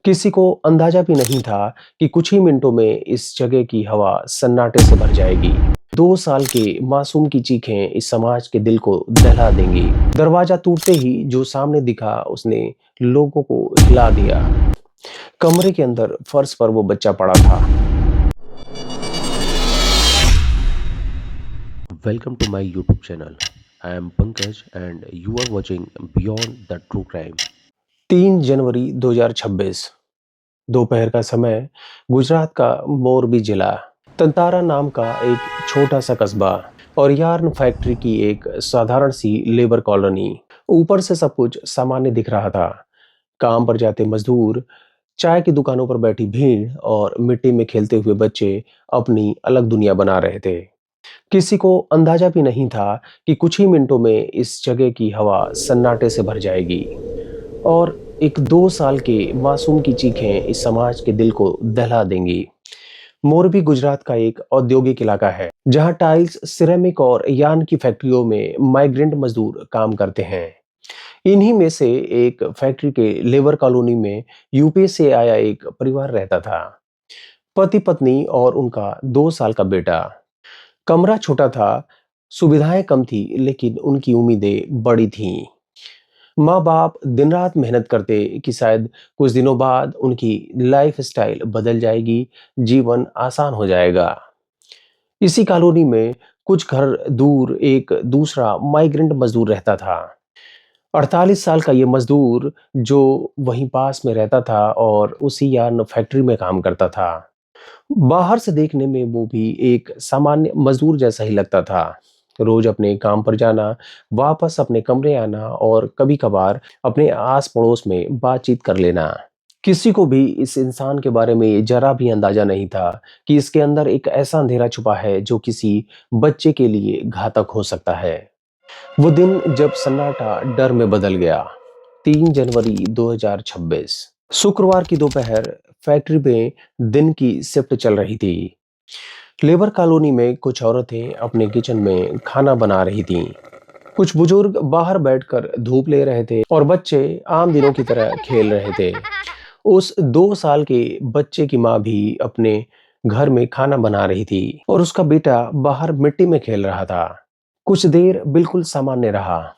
किसी को अंदाजा भी नहीं था कि कुछ ही मिनटों में इस जगह की हवा सन्नाटे से भर जाएगी। 2 साल के मासूम की चीखें इस समाज के दिल को दहला देंगी। दरवाजा टूटते ही जो सामने दिखा उसने लोगों को हिला दिया। कमरे के अंदर फर्श पर वो बच्चा पड़ा था। Welcome to my YouTube channel. I am Pankaj and you are watching Beyond the True Crime. 3 जनवरी 2026 दोपहर का समय, गुजरात का मोरबी जिला, तंतारा नाम का एक छोटा सा कस्बा और यार्न फैक्ट्री की एक साधारण सी लेबर कॉलोनी। ऊपर से सब कुछ सामान्य दिख रहा था। काम पर जाते मजदूर, चाय की दुकानों पर बैठी भीड़ और मिट्टी में खेलते हुए बच्चे अपनी अलग दुनिया बना रहे थे। किसी को अंदाजा भी नहीं था कि कुछ ही मिनटों में इस जगह की हवा सन्नाटे से भर जाएगी और एक 2 साल के मासूम की चीखें इस समाज के दिल को दहला देंगी। मोरबी गुजरात का एक औद्योगिक इलाका है, जहां टाइल्स, सिरेमिक और यार्न की फैक्ट्रियों में माइग्रेंट मजदूर काम करते हैं। इन्हीं में से एक फैक्ट्री के लेबर कॉलोनी में यूपी से आया एक परिवार रहता था। पति पत्नी और उनका 2 साल का बेटा। कमरा छोटा था, सुविधाएं कम थी, लेकिन उनकी उम्मीदें बड़ी थीं। माँ बाप दिन रात मेहनत करते कि शायद कुछ दिनों बाद उनकी लाइफ स्टाइल बदल जाएगी, जीवन आसान हो जाएगा। इसी कॉलोनी में कुछ घर दूर एक दूसरा माइग्रेंट मजदूर रहता था। 48 साल का ये मजदूर जो वहीं पास में रहता था और उसी यार्न फैक्ट्री में काम करता था। बाहर से देखने में वो भी एक सामान्य मजदूर जैसा ही लगता था। रोज अपने काम पर जाना, वापस अपने कमरे आना और कभी-कभार अपने आस-पड़ोस में बातचीत कर लेना। किसी को भी इस इंसान के बारे में जरा भी अंदाजा नहीं था कि इसके अंदर एक ऐसा अंधेरा छुपा है जो किसी बच्चे के लिए घातक हो सकता है। वो दिन जब सन्नाटा डर में बदल गया। 3 जनवरी 2026 शुक्रवार की दोपहर, फैक्ट्री में दिन की शिफ्ट चल रही थी। लेबर कॉलोनी में कुछ औरतें अपने किचन में खाना बना रही थीं। कुछ बुजुर्ग बाहर बैठकर धूप ले रहे थे और बच्चे आम दिनों की तरह खेल रहे थे। उस 2 साल के बच्चे की माँ भी अपने घर में खाना बना रही थी और उसका बेटा बाहर मिट्टी में खेल रहा था। कुछ देर बिल्कुल सामान्य रहा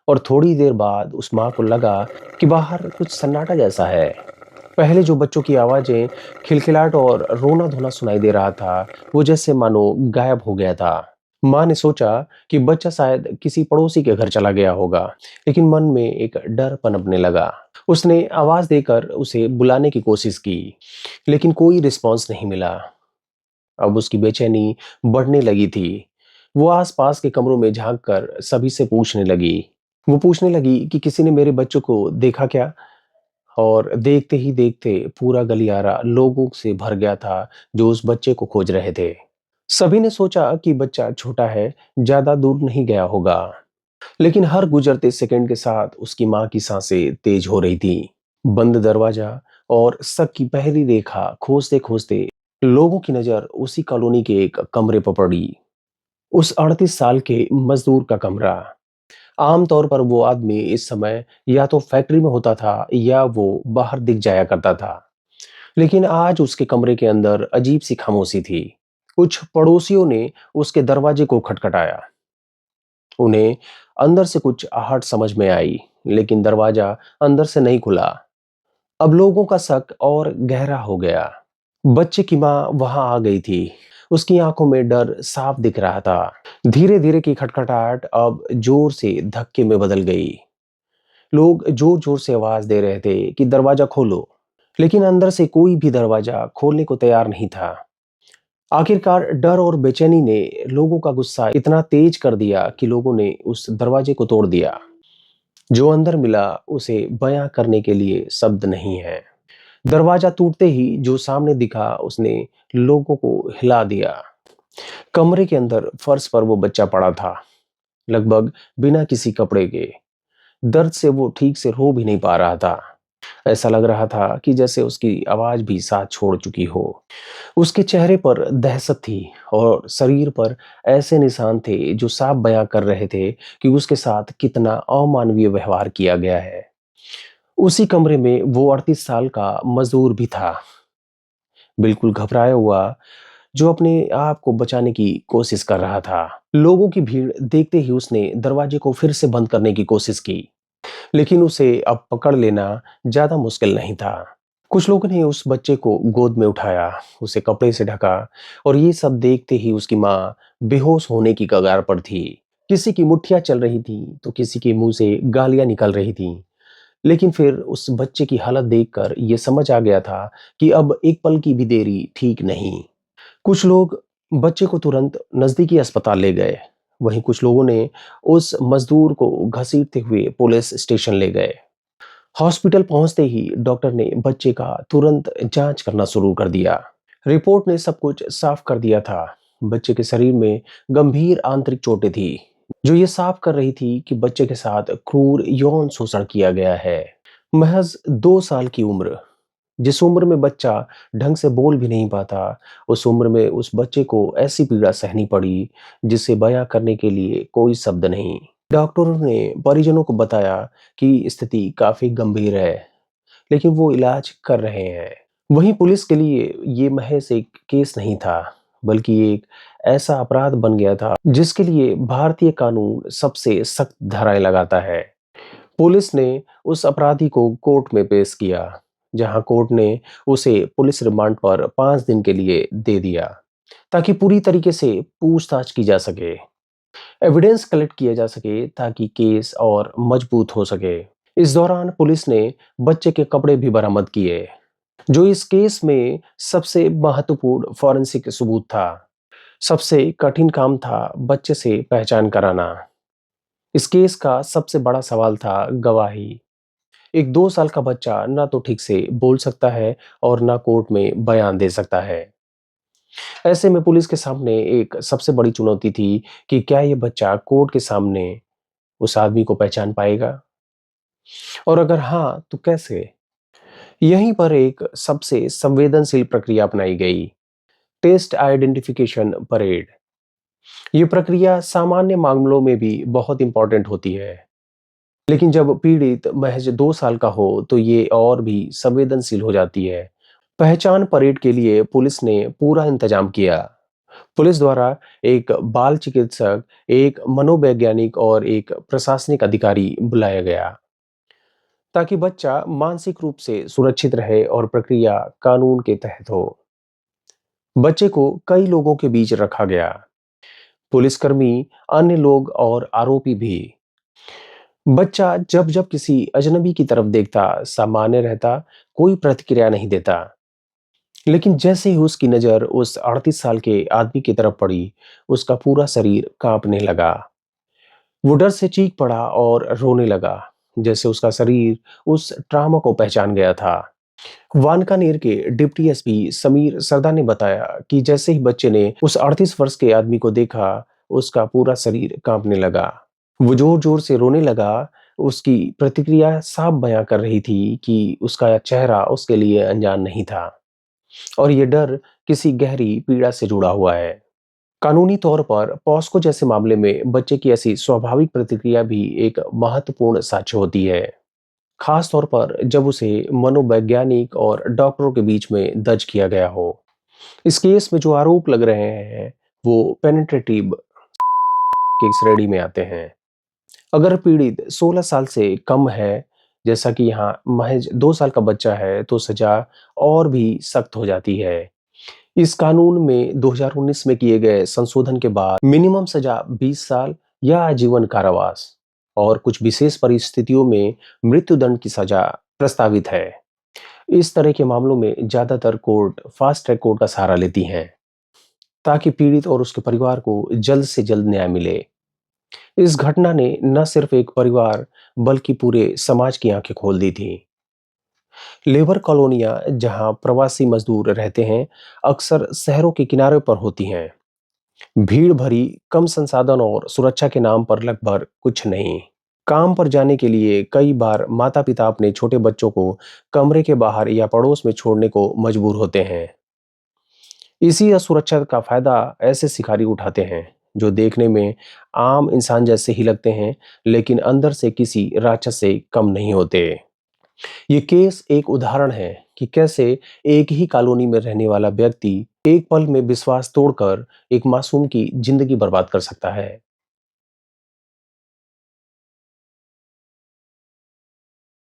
और थोड़ी देर बाद उस माँ को लगा कि बाहर कुछ सन्नाटा जैसा है। पहले जो बच्चों की आवाजें, खिलखिलाहट और रोना-धोना सुनाई दे रहा था, वो जैसे मानो गायब हो गया था। माँ ने सोचा कि बच्चा शायद किसी पड़ोसी के घर चला गया होगा, लेकिन मन में एक डर पनपने लगा। उसने आवाज देकर उसे बुलाने की कोशिश की, लेकिन कोई रिस्पॉन्स नहीं मिला। अब उसकी बेचैनी बढ़ने लगी थी। वो आस-पास के कमरों में झांककर सभी से पूछने लगी। वो पूछने लगी कि किसी ने मेरे बच्चों को देखा क्या? और देखते ही देखते पूरा गलियारा लोगों से भर गया था जो उस बच्चे को खोज रहे थे। सभी ने सोचा कि बच्चा छोटा है, ज्यादा दूर नहीं गया होगा। लेकिन हर गुजरते सेकंड के साथ उसकी माँ की सांसें तेज हो रही थी। बंद दरवाजा और शक की पहली रेखा खोजते खोजते लोगों की नजर उसी कॉलोनी के एक कमरे पर पड़ी। उस 38 साल के मजदूर का कमरा। आमतौर पर वो आदमी इस समय या तो फैक्ट्री में होता था या वो बाहर दिख जाया करता था। लेकिन आज उसके कमरे के अंदर अजीब सी खामोशी थी। कुछ पड़ोसियों ने उसके दरवाजे को खटखटाया। उन्हें अंदर से कुछ आहट समझ में आई, लेकिन दरवाजा अंदर से नहीं खुला। अब लोगों का शक और गहरा हो गया। बच्चे की माँ वहां आ गई थी। उसकी आंखों में डर साफ दिख रहा था। धीरे धीरे की खटखटाहट अब जोर से धक्के में बदल गई। लोग जोर जोर से आवाज दे रहे थे कि दरवाजा खोलो, लेकिन अंदर से कोई भी दरवाजा खोलने को तैयार नहीं था। आखिरकार डर और बेचैनी ने लोगों का गुस्सा इतना तेज कर दिया कि लोगों ने उस दरवाजे को तोड़ दिया। जो अंदर मिला उसे बयां करने के लिए शब्द नहीं है। दरवाजा टूटते ही जो सामने दिखा उसने लोगों को हिला दिया। कमरे के अंदर फर्श पर वो बच्चा पड़ा था, लगभग बिना किसी कपड़े के। दर्द से वो ठीक से रो भी नहीं पा रहा था। ऐसा लग रहा था कि जैसे उसकी आवाज भी साथ छोड़ चुकी हो। उसके चेहरे पर दहशत थी और शरीर पर ऐसे निशान थे जो साफ बयां कर रहे थे कि उसके साथ कितना अमानवीय व्यवहार किया गया है। उसी कमरे में वो 38 साल का मजदूर भी था, बिल्कुल घबराया हुआ, जो अपने आप को बचाने की कोशिश कर रहा था। लोगों की भीड़ देखते ही उसने दरवाजे को फिर से बंद करने की कोशिश की, लेकिन उसे अब पकड़ लेना ज्यादा मुश्किल नहीं था। कुछ लोगों ने उस बच्चे को गोद में उठाया, उसे कपड़े से ढका, और ये सब देखते ही उसकी माँ बेहोश होने की कगार पर थी। किसी की मुट्ठियां चल रही थी तो किसी के मुंह से गालियां निकल रही थीं। लेकिन फिर उस बच्चे की हालत देखकर यह समझ आ गया था कि अब एक पल की भी देरी ठीक नहीं। कुछ लोग बच्चे को तुरंत नजदीकी अस्पताल ले गए, वहीं कुछ लोगों ने उस मजदूर को घसीटते हुए पुलिस स्टेशन ले गए। हॉस्पिटल पहुंचते ही डॉक्टर ने बच्चे का तुरंत जांच करना शुरू कर दिया। रिपोर्ट ने सब कुछ साफ कर दिया था। बच्चे के शरीर में गंभीर आंतरिक चोटें थी, जो ये साफ कर रही थी कि बच्चे के साथ क्रूर यौन शोषण किया गया है। महज 2 साल की उम्र, जिस उम्र में बच्चा ढंग से बोल भी नहीं पाता, उस उम्र में उस बच्चे को ऐसी पीड़ा सहनी पड़ी जिसे बयां करने के लिए कोई शब्द नहीं। डॉक्टरों ने परिजनों को बताया कि स्थिति काफी गंभीर है, लेकिन वो इलाज कर रहे हैं। वहीं पुलिस के लिए ये महज एक केस नहीं था, बल्कि एक ऐसा अपराध बन गया था जिसके लिए भारतीय कानून सबसे सख्त धाराएं लगाता है। पुलिस ने उस अपराधी को कोर्ट में पेश किया, जहां कोर्ट ने उसे पुलिस रिमांड पर 5 दिन के लिए दे दिया, ताकि पूरी तरीके से पूछताछ की जा सके, एविडेंस कलेक्ट किया जा सके, ताकि केस और मजबूत हो सके। इस दौरान पुलिस ने बच्चे के कपड़े भी बरामद किए, जो इस केस में सबसे महत्वपूर्ण फॉरेंसिक सबूत था। सबसे कठिन काम था बच्चे से पहचान कराना। इस केस का सबसे बड़ा सवाल था गवाही। एक 2 साल का बच्चा ना तो ठीक से बोल सकता है और ना कोर्ट में बयान दे सकता है। ऐसे में पुलिस के सामने एक सबसे बड़ी चुनौती थी कि क्या ये बच्चा कोर्ट के सामने उस आदमी को पहचान पाएगा, और अगर हाँ तो कैसे। यहीं पर एक सबसे संवेदनशील प्रक्रिया अपनाई गई, टेस्ट आइडेंटिफिकेशन परेड। ये प्रक्रिया सामान्य मामलों में भी बहुत इंपॉर्टेंट होती है, लेकिन जब पीड़ित महज 2 साल का हो तो ये और भी संवेदनशील हो जाती है। पहचान परेड के लिए पुलिस ने पूरा इंतजाम किया। पुलिस द्वारा एक बाल चिकित्सक, एक मनोवैज्ञानिक और एक प्रशासनिक अधिकारी बुलाया गया, ताकि बच्चा मानसिक रूप से सुरक्षित रहे और प्रक्रिया कानून के तहत हो। बच्चे को कई लोगों के बीच रखा गया, पुलिसकर्मी, अन्य लोग और आरोपी भी। बच्चा जब जब किसी अजनबी की तरफ देखता, सामान्य रहता, कोई प्रतिक्रिया नहीं देता। लेकिन जैसे ही उसकी नजर उस 38 साल के आदमी की तरफ पड़ी, उसका पूरा शरीर कांपने लगा। वो डर से चीख पड़ा और रोने लगा, जैसे उसका शरीर उस ट्रॉमा को पहचान गया था। वानकानेर के डिप्टी एसपी समीर सरदा ने बताया कि जैसे ही बच्चे ने उस 38 वर्ष के आदमी को देखा, उसका पूरा शरीर कांपने लगा। वो जोर जोर से रोने लगा। उसकी प्रतिक्रिया साफ बयां कर रही थी कि उसका चेहरा उसके लिए अनजान नहीं था, और ये डर किसी गहरी पीड़ा से जुड़ा हुआ है। कानूनी तौर पर पॉस्को जैसे मामले में बच्चे की ऐसी स्वाभाविक प्रतिक्रिया भी एक महत्वपूर्ण साक्ष्य होती है, खास तौर पर जब उसे मनोवैज्ञानिक और डॉक्टरों के बीच में दर्ज किया गया हो। इस केस में जो आरोप लग रहे हैं वो पेनिट्रेटिव की श्रेणी में आते हैं। अगर पीड़ित 16 साल से कम है, जैसा कि यहाँ महज 2 साल का बच्चा है, तो सजा और भी सख्त हो जाती है। इस कानून में 2019 में किए गए संशोधन के बाद मिनिमम सजा 20 साल या आजीवन कारावास और कुछ विशेष परिस्थितियों में मृत्युदंड की सजा प्रस्तावित है। इस तरह के मामलों में ज्यादातर कोर्ट फास्ट ट्रैक कोर्ट का सहारा लेती हैं, ताकि पीड़ित और उसके परिवार को जल्द से जल्द न्याय मिले। इस घटना ने न सिर्फ एक परिवार बल्कि पूरे समाज की आंखें खोल दी थी। लेबर कॉलोनियां जहां प्रवासी मजदूर रहते हैं, अक्सर शहरों के किनारे पर होती हैं। भीड़ भरी, कम संसाधन और सुरक्षा के नाम पर लगभग कुछ नहीं। काम पर जाने के लिए कई बार माता पिता अपने छोटे बच्चों को कमरे के बाहर या पड़ोस में छोड़ने को मजबूर होते हैं। इसी असुरक्षा का फायदा ऐसे शिकारी उठाते हैं, जो देखने में आम इंसान जैसे ही लगते हैं, लेकिन अंदर से किसी राक्षस से कम नहीं होते। ये केस एक उदाहरण है कि कैसे एक ही कॉलोनी में रहने वाला व्यक्ति एक पल में विश्वास तोड़कर एक मासूम की जिंदगी बर्बाद कर सकता है।